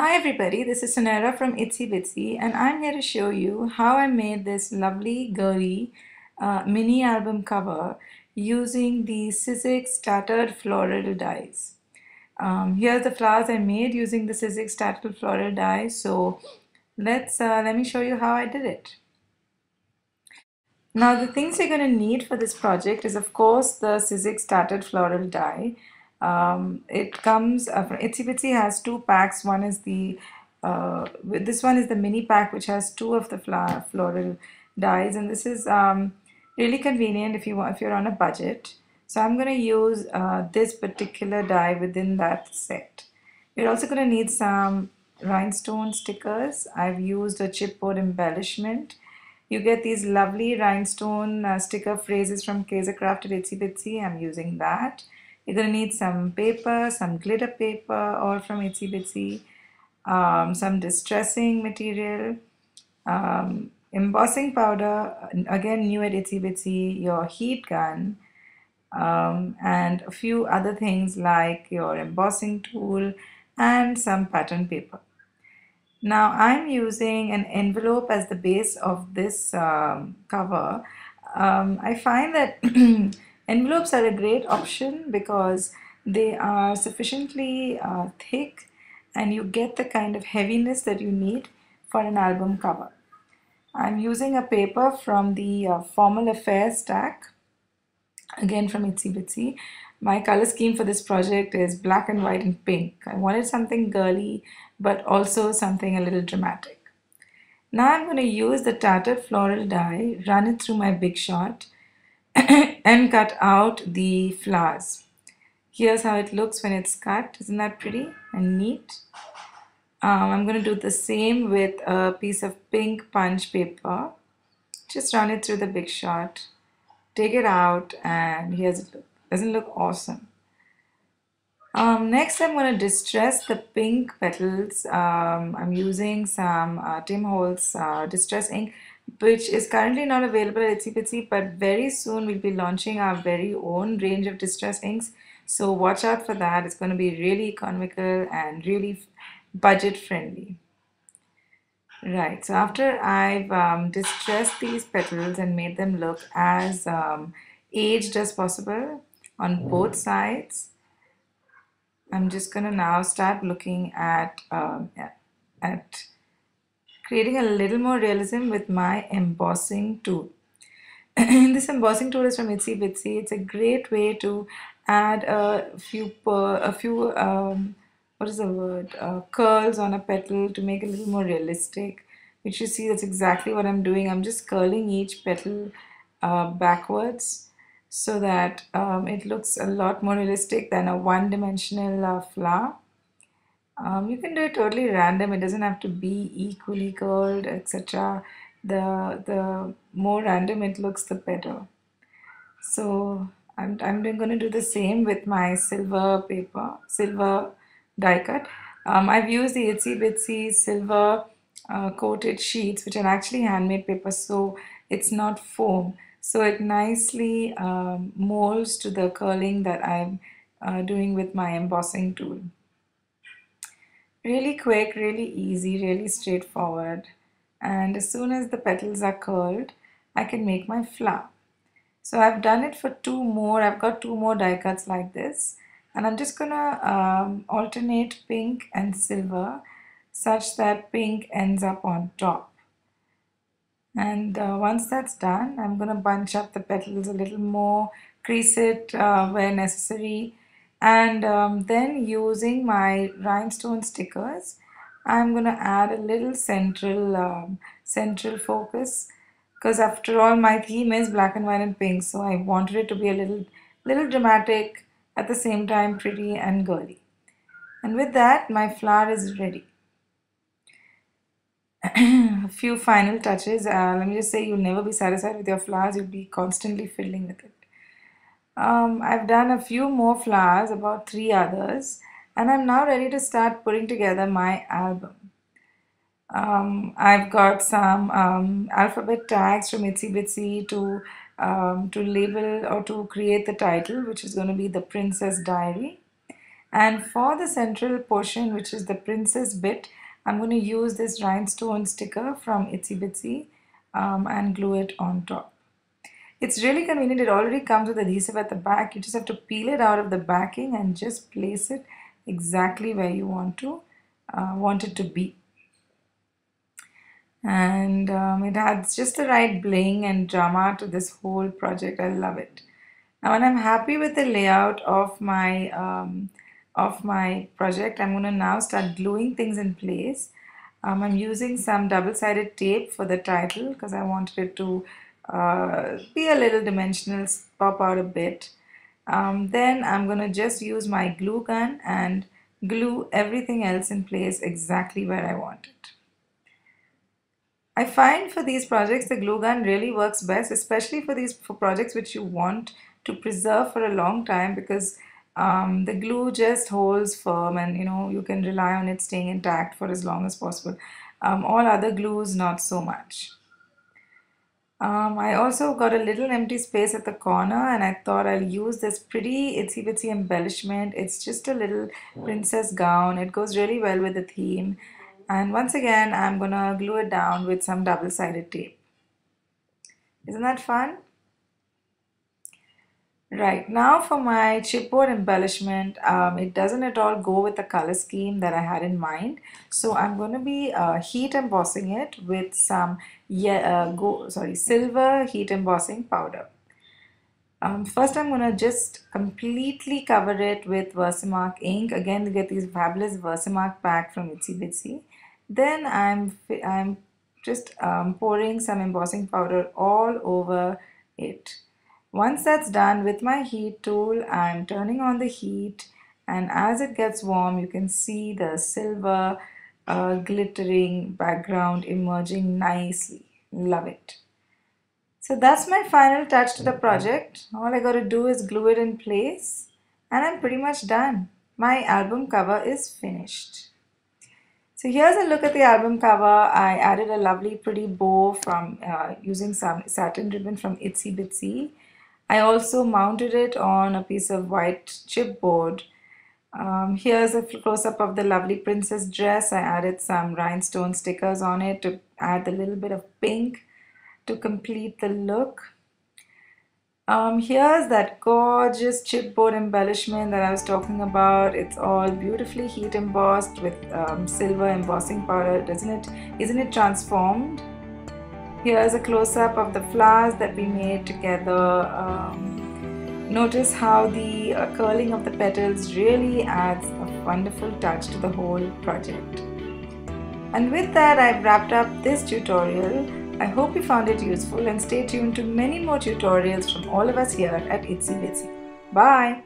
Hi everybody, this is Sonera from Itsy Bitsy and I'm here to show you how I made this lovely girly mini album cover using the Sizzix Tattered Floral dies. Here's the flowers I made using the Sizzix Tattered Floral die. So let me show you how I did it. Now the things you're going to need for this project is of course the Sizzix Tattered Floral die. It comes from Itsy Bitsy has two packs. One is this one is the mini pack which has two of the floral dies, and this is really convenient if you're on a budget. So I'm going to use this particular die within that set. You're also going to need some rhinestone stickers. I've used a chipboard embellishment. You get these lovely rhinestone sticker phrases from Craft at Itsy Bitsy. I'm using that. You're going to need some paper, some glitter paper, all from Itsy Bitsy, some distressing material, embossing powder, again new at Itsy Bitsy, your heat gun, and a few other things like your embossing tool and some pattern paper. Now I'm using an envelope as the base of this cover. I find that envelopes are a great option because they are sufficiently thick and you get the kind of heaviness that you need for an album cover. I'm using a paper from the Formal Affairs stack, again from Itsy Bitsy. My color scheme for this project is black and white and pink. I wanted something girly but also something a little dramatic. Now I'm going to use the Tattered Floral die, run it through my Big Shot and cut out the flowers. Here's how it looks when it's cut. Isn't that pretty and neat? I'm going to do the same with a piece of pink punch paper. Just run it through the Big Shot. Take it out and here's it look. Doesn't look awesome? Next I'm going to distress the pink petals. I'm using some Tim Holtz distress ink, which is currently not available at Itsy Bitsy, but very soon we'll be launching our very own range of distress inks. So watch out for that. It's going to be really economical and really budget friendly. Right, so after I've distressed these petals and made them look as aged as possible on both sides, I'm just going to now start looking at creating a little more realism with my embossing tool. This embossing tool is from Itsy Bitsy. It's a great way to add a few what is the word, curls on a petal to make it a little more realistic. Which you see, that's exactly what I'm doing. I'm just curling each petal backwards so that it looks a lot more realistic than a one-dimensional flower. You can do it totally random. It doesn't have to be equally curled, etc. The more random it looks, the better. So I'm going to do the same with my silver paper, silver die cut. I've used the Itsy Bitsy silver coated sheets, which are actually handmade paper, so it's not foam. So it nicely molds to the curling that I'm doing with my embossing tool. Really quick, really easy, really straightforward. And as soon as the petals are curled, I can make my flower. So I've done it for two more. I've got two more die cuts like this. And I'm just going to alternate pink and silver such that pink ends up on top. And once that's done, I'm going to bunch up the petals a little more, crease it where necessary. And then using my rhinestone stickers, I'm going to add a little central focus, because after all my theme is black and white and pink, so I wanted it to be a little dramatic, at the same time pretty and girly. And with that, my flower is ready. A few final touches. Let me just say, you'll never be satisfied with your flowers. You'll be constantly fiddling with it. I've done a few more flowers, about 3 others, and I'm now ready to start putting together my album. I've got some alphabet tags from Itsy Bitsy to label or to create the title, which is going to be The Princess Diary. And for the central portion, which is the princess bit, I'm going to use this rhinestone sticker from Itsy Bitsy and glue it on top. It's really convenient. It already comes with adhesive at the back. You just have to peel it out of the backing and just place it exactly where you want it to be. And it adds just the right bling and drama to this whole project. I love it. Now, when I'm happy with the layout of my project, I'm going to now start gluing things in place. I'm using some double-sided tape for the title because I wanted it to be a little dimensional, pop out a bit. Then I'm going to just use my glue gun and glue everything else in place exactly where I want it. I find for these projects the glue gun really works best, especially for projects which you want to preserve for a long time, because the glue just holds firm and you can rely on it staying intact for as long as possible. All other glues not so much. I also got a little empty space at the corner and I thought I'll use this pretty itsy bitsy embellishment. It's just a little princess gown. It goes really well with the theme. And once again, I'm gonna glue it down with some double-sided tape. Isn't that fun? Right, now for my chipboard embellishment, it doesn't at all go with the color scheme that I had in mind. So I'm going to be heat embossing it with some silver heat embossing powder. First I'm going to just completely cover it with Versamark ink. Again, you get these fabulous Versamark pack from Itsy Bitsy. Then I'm just pouring some embossing powder all over it. Once that's done, with my heat tool, I'm turning on the heat, and as it gets warm, you can see the silver glittering background emerging nicely. Love it. So that's my final touch to the project. All I got to do is glue it in place, and I'm pretty much done. My album cover is finished. So here's a look at the album cover. I added a lovely pretty bow from using some satin ribbon from Itsy Bitsy. I also mounted it on a piece of white chipboard. Here's a close-up of the lovely princess dress. I added some rhinestone stickers on it to add a little bit of pink to complete the look. Here's that gorgeous chipboard embellishment that I was talking about. It's all beautifully heat embossed with silver embossing powder. Isn't it transformed? Here's a close-up of the flowers that we made together. Notice how the curling of the petals really adds a wonderful touch to the whole project. And with that, I've wrapped up this tutorial. I hope you found it useful and stay tuned to many more tutorials from all of us here at Itsy Bitsy. Bye!